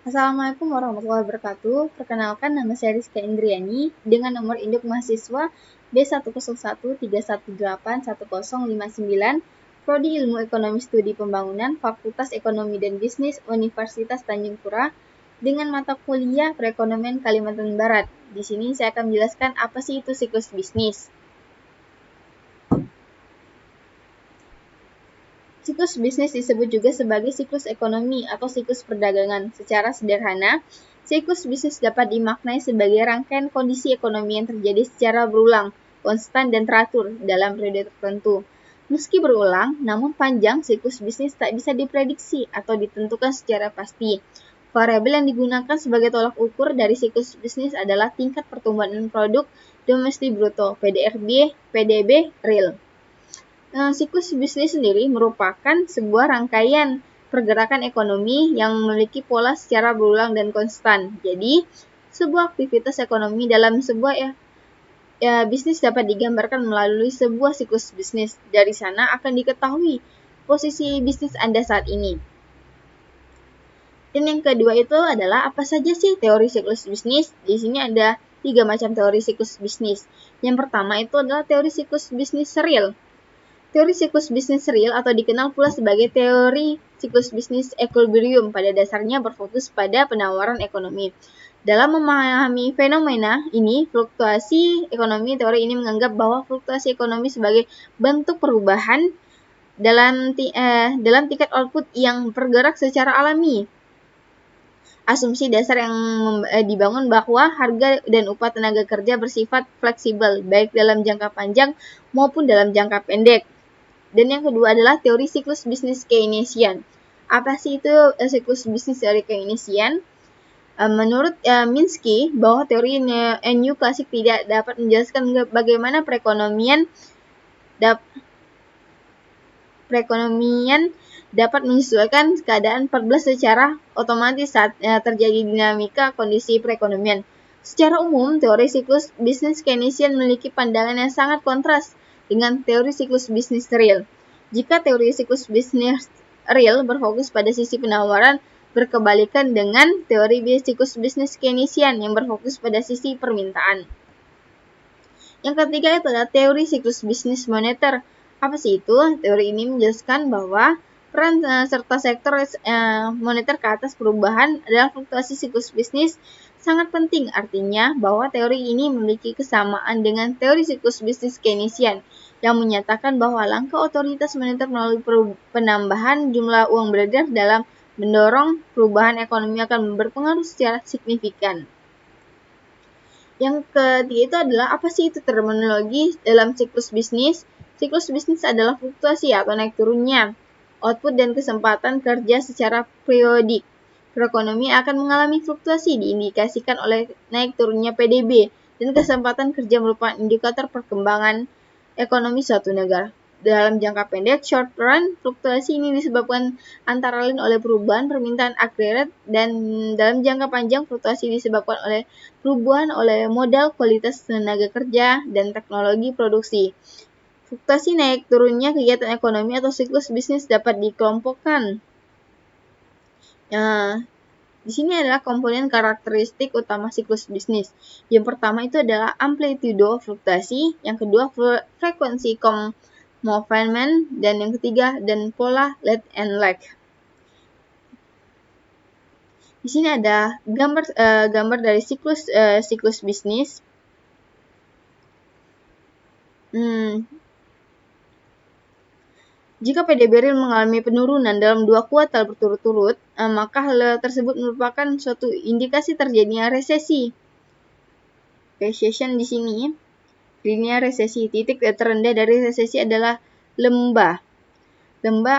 Assalamualaikum warahmatullahi wabarakatuh. Perkenalkan, nama saya Rizka Indriani dengan nomor induk mahasiswa B10131181059, Prodi Ilmu Ekonomi Studi Pembangunan, Fakultas Ekonomi dan Bisnis, Universitas Tanjung Pura, dengan mata kuliah Perekonomian Kalimantan Barat. Di sini saya akan menjelaskan apa sih itu siklus bisnis. Siklus bisnis disebut juga sebagai siklus ekonomi atau siklus perdagangan. Secara sederhana, siklus bisnis dapat dimaknai sebagai rangkaian kondisi ekonomi yang terjadi secara berulang, konstan, dan teratur dalam periode tertentu. Meski berulang, namun panjang siklus bisnis tak bisa diprediksi atau ditentukan secara pasti. Variabel yang digunakan sebagai tolak ukur dari siklus bisnis adalah tingkat pertumbuhan produk domestik bruto (PDB) real. Siklus bisnis sendiri merupakan sebuah rangkaian pergerakan ekonomi yang memiliki pola secara berulang dan konstan. Jadi, sebuah aktivitas ekonomi dalam sebuah bisnis dapat digambarkan melalui sebuah siklus bisnis. Dari sana akan diketahui posisi bisnis Anda saat ini. Dan yang kedua itu adalah apa saja sih teori siklus bisnis? Di sini ada 3 macam teori siklus bisnis. Yang pertama itu adalah teori siklus bisnis real. Teori siklus bisnis real atau dikenal pula sebagai teori siklus bisnis equilibrium pada dasarnya berfokus pada penawaran ekonomi. Dalam memahami fenomena ini, fluktuasi ekonomi, teori ini menganggap bahwa fluktuasi ekonomi sebagai bentuk perubahan dalam tingkat output yang bergerak secara alami. Asumsi dasar yang dibangun bahwa harga dan upah tenaga kerja bersifat fleksibel, baik dalam jangka panjang maupun dalam jangka pendek. Dan yang kedua adalah teori siklus bisnis Keynesian. Apa sih itu siklus bisnis dari Keynesian? Menurut Minsky, bahwa teori New Classic tidak dapat menjelaskan bagaimana perekonomian dapat menyesuaikan keadaan 14 secara otomatis saat terjadi dinamika kondisi perekonomian. Secara umum, teori siklus bisnis Keynesian memiliki pandangan yang sangat kontras dengan teori siklus bisnis real. Jika teori siklus bisnis real berfokus pada sisi penawaran, berkebalikan dengan teori siklus bisnis Keynesian yang berfokus pada sisi permintaan. Yang ketiga itu adalah teori siklus bisnis moneter. Apa sih itu? Teori ini menjelaskan bahwa peran serta sektor moneter ke atas perubahan adalah fluktuasi siklus bisnis sangat penting. Artinya bahwa teori ini memiliki kesamaan dengan teori siklus bisnis Keynesian yang menyatakan bahwa langkah otoritas moneter melalui penambahan jumlah uang beredar dalam mendorong perubahan ekonomi akan berpengaruh secara signifikan. Yang ketiga itu adalah apa sih itu terminologi dalam siklus bisnis? Siklus bisnis adalah fluktuasi atau naik turunnya output dan kesempatan kerja secara periodik. Perekonomi akan mengalami fluktuasi diindikasikan oleh naik turunnya PDB dan kesempatan kerja merupakan indikator perkembangan ekonomi suatu negara. Dalam jangka pendek, short run, fluktuasi ini disebabkan antara lain oleh perubahan permintaan agregat dan dalam jangka panjang, fluktuasi disebabkan oleh perubahan oleh modal, kualitas tenaga kerja, dan teknologi produksi. Fluktuasi naik turunnya kegiatan ekonomi atau siklus bisnis dapat dikelompokkan. Di sini adalah komponen karakteristik utama siklus bisnis. Yang pertama itu adalah amplitudo fluktuasi, yang kedua frekuensi movement, dan yang ketiga dan pola lead and lag. Di sini ada gambar dari siklus bisnis. Jika PDB real mengalami penurunan dalam 2 kuartal berturut-turut, maka hal tersebut merupakan suatu indikasi terjadinya resesi. Recession di sini, linear resesi. Titik terendah dari resesi adalah lembah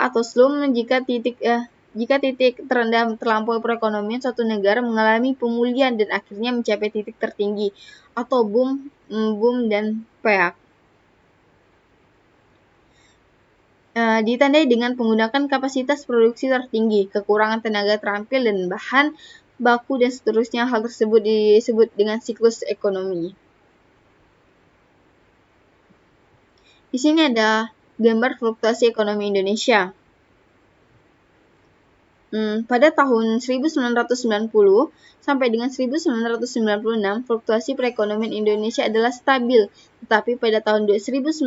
atau slump jika titik terendah terlampaui perekonomian suatu negara mengalami pemulihan dan akhirnya mencapai titik tertinggi atau boom dan peak. Ditandai dengan penggunaan kapasitas produksi tertinggi, kekurangan tenaga terampil dan bahan baku dan seterusnya. Hal tersebut disebut dengan siklus ekonomi. Di sini ada gambar fluktuasi ekonomi Indonesia. Pada tahun 1990 sampai dengan 1996, fluktuasi perekonomian Indonesia adalah stabil, tetapi pada tahun 1997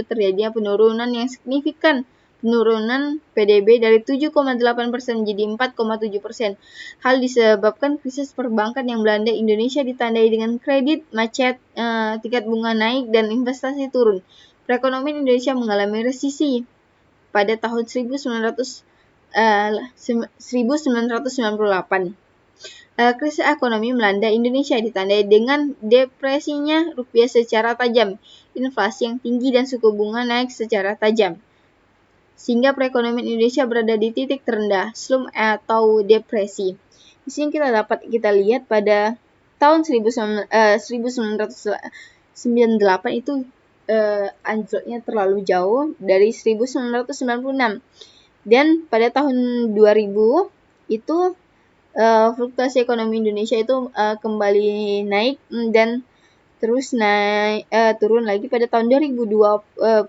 terjadi penurunan yang signifikan, penurunan PDB dari 7,8% menjadi 4,7%. Hal disebabkan krisis perbankan yang melanda Indonesia ditandai dengan kredit macet, tingkat bunga naik, dan investasi turun. Perekonomian Indonesia mengalami resesi pada tahun 1998. Krisis ekonomi melanda Indonesia ditandai dengan depresinya rupiah secara tajam, inflasi yang tinggi, dan suku bunga naik secara tajam, sehingga perekonomian Indonesia berada di titik terendah, slump atau depresi. Di sini kita lihat pada tahun 1998 itu anjloknya terlalu jauh dari 1996. Dan pada tahun 2000 itu fluktuasi ekonomi Indonesia itu kembali naik dan terus turun lagi pada tahun 2022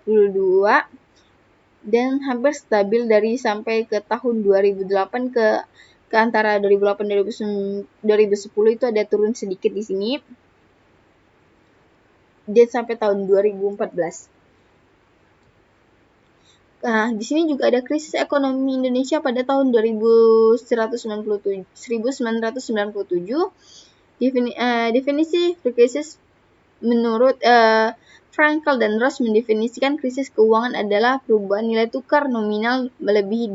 dan hampir stabil dari sampai ke tahun 2008 ke antara 2008 dan 2010 itu ada turun sedikit di sini. Dan sampai tahun 2014. Nah, di sini juga ada krisis ekonomi Indonesia pada tahun 1997. Definisi krisis menurut Frankel dan Ross mendefinisikan krisis keuangan adalah perubahan nilai tukar nominal melebihi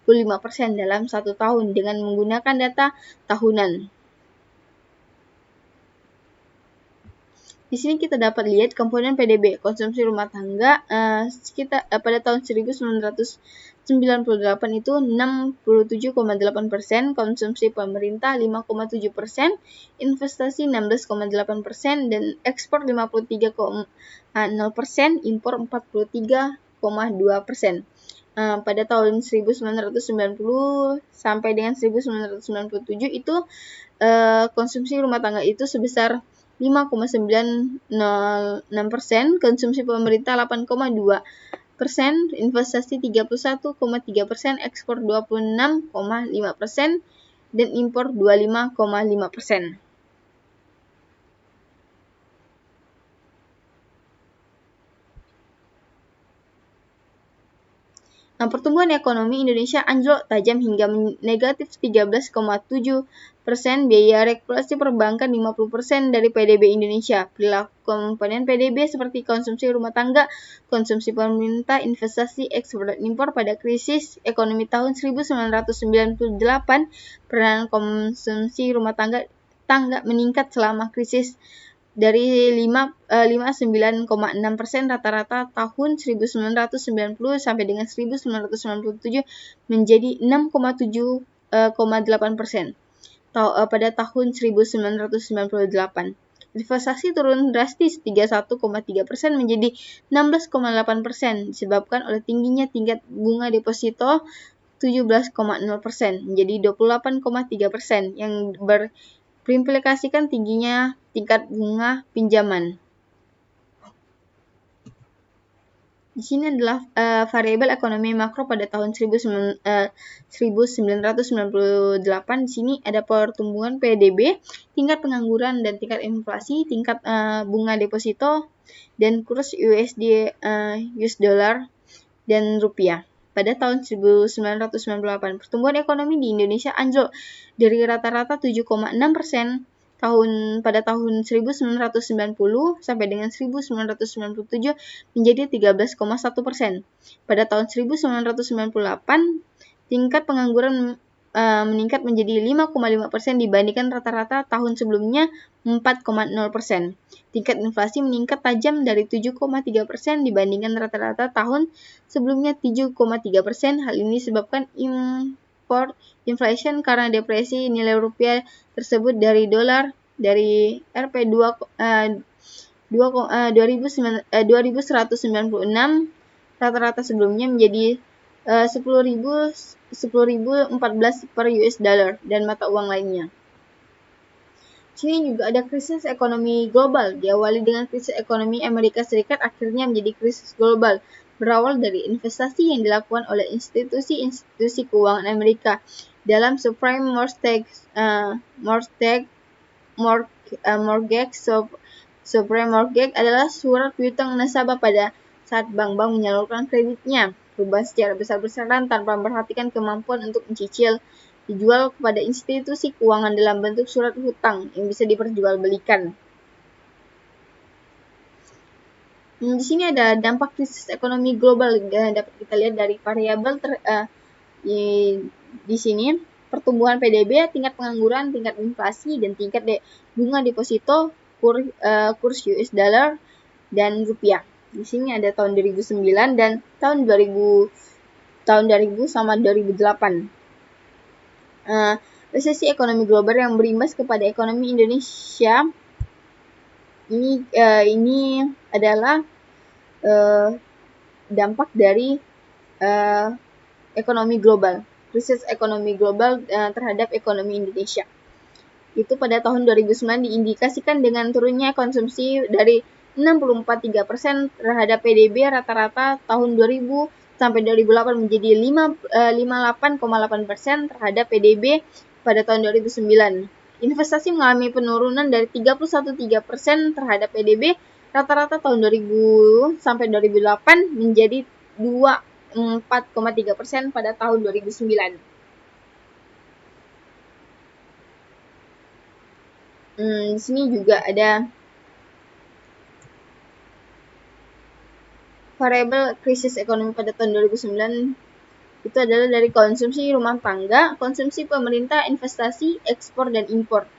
25% dalam 1 tahun dengan menggunakan data tahunan. Di sini kita dapat lihat komponen PDB konsumsi rumah tangga pada tahun 1998 itu 67,8%, konsumsi pemerintah 5,7%, investasi 16,8%, dan ekspor 53,0%, impor 43,2%. Pada tahun 1990 sampai dengan 1997 itu konsumsi rumah tangga itu sebesar 5,906%, konsumsi pemerintah 8,2%, investasi 31,3%, ekspor 26,5%, dan impor 25,5%. Pertumbuhan ekonomi Indonesia anjlok tajam hingga negatif 13,7%, biaya regulasi perbankan 50% dari PDB Indonesia. Perilaku komponen PDB seperti konsumsi rumah tangga, konsumsi pemerintah, investasi, ekspor, dan impor pada krisis ekonomi tahun 1998, peranan konsumsi rumah tangga meningkat selama krisis dari 59,6% rata-rata tahun 1990 sampai dengan 1997 menjadi 6,7,8% pada tahun 1998. Investasi turun drastis 31,3% menjadi 16,8% disebabkan oleh tingginya tingkat bunga deposito 17,0% menjadi 28,3% yang berimplikasikan tingginya tingkat bunga pinjaman. Di sini adalah variabel ekonomi makro pada tahun 1998. Di sini ada pertumbuhan PDB, tingkat pengangguran dan tingkat inflasi, tingkat bunga deposito, dan kurs USD, US dollar, dan rupiah. Pada tahun 1998, pertumbuhan ekonomi di Indonesia anjlok dari rata-rata 7,6% pada tahun 1990 sampai dengan 1997 menjadi 13,1%. Pada tahun 1998, tingkat pengangguran meningkat menjadi 5,5% dibandingkan rata-rata tahun sebelumnya 4,0%. Tingkat inflasi meningkat tajam dari 7,3% dibandingkan rata-rata tahun sebelumnya 7,3%. Hal ini disebabkan import inflation karena depresi nilai rupiah tersebut dari dolar dari Rp2196 rata-rata sebelumnya menjadi 10.014 per US dollar dan mata uang lainnya. Sini juga ada krisis ekonomi global. Diawali dengan krisis ekonomi Amerika Serikat, akhirnya menjadi krisis global. berawal dari investasi yang dilakukan oleh institusi-institusi keuangan Amerika dalam subprime subprime mortgage adalah surat piutang nasabah pada saat bank-bank menyalurkan kreditnya. Perubahan secara besar-besaran tanpa memperhatikan kemampuan untuk mencicil dijual kepada institusi keuangan dalam bentuk surat hutang yang bisa diperjualbelikan. Di sini ada dampak krisis ekonomi global dapat kita lihat dari variabel di sini pertumbuhan PDB, tingkat pengangguran, tingkat inflasi, dan tingkat bunga deposito, kurs US dollar dan rupiah. Di sini ada tahun 2009 dan tahun 2000 sama 2008. Resesi ekonomi global yang berimbas kepada ekonomi Indonesia ini adalah dampak dari ekonomi global, krisis ekonomi global terhadap ekonomi Indonesia. Itu pada tahun 2009 diindikasikan dengan turunnya konsumsi dari 64,3% terhadap PDB rata-rata tahun 2000 sampai 2008 menjadi 58,8% terhadap PDB pada tahun 2009. Investasi mengalami penurunan dari 31,3% terhadap PDB rata-rata tahun 2000 sampai 2008 menjadi 24,3% pada tahun 2009. Di sini juga ada variabel krisis ekonomi pada tahun 2009 itu adalah dari konsumsi rumah tangga, konsumsi pemerintah, investasi, ekspor dan impor.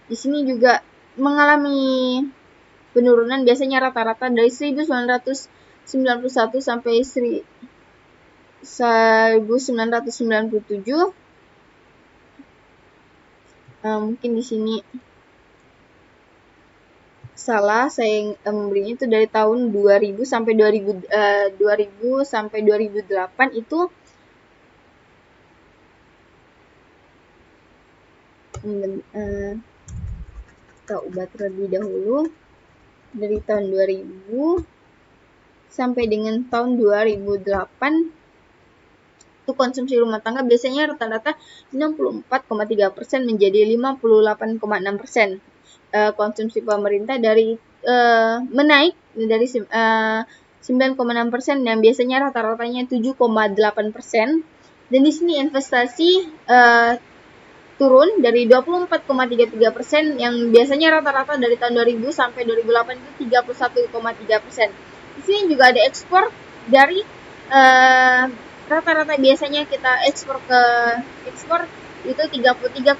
Di sini juga mengalami penurunan biasanya rata-rata dari 1991 sampai 1997. Mungkin di sini salah saya memberinya itu dari tahun 2000 sampai 2008 itu kita ubah terlebih dahulu dari tahun 2000 sampai dengan tahun 2008 itu konsumsi rumah tangga biasanya rata-rata 64,3% menjadi 58,6%. Konsumsi pemerintah menaik dari 9,6% yang biasanya rata-ratanya 7,8%. Dan di sini investasi turun dari 24,33% yang biasanya rata-rata dari tahun 2000 sampai 2008 itu 31,3%. Di sini juga ada ekspor dari rata-rata biasanya kita ekspor itu 33,3%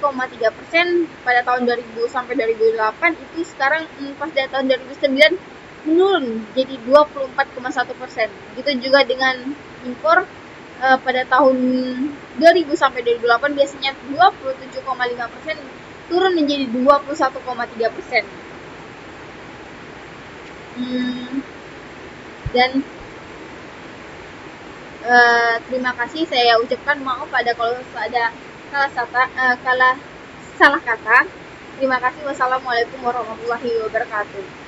pada tahun 2000 sampai 2008 itu sekarang pas dari tahun 2009 menurun jadi 24,1%. Begitu juga dengan impor pada tahun 2000 sampai 2008 biasanya 27,5% turun menjadi 21,3%. Dan terima kasih, saya ucapkan maaf kalau ada salah kata. Terima kasih. Wassalamualaikum warahmatullahi wabarakatuh.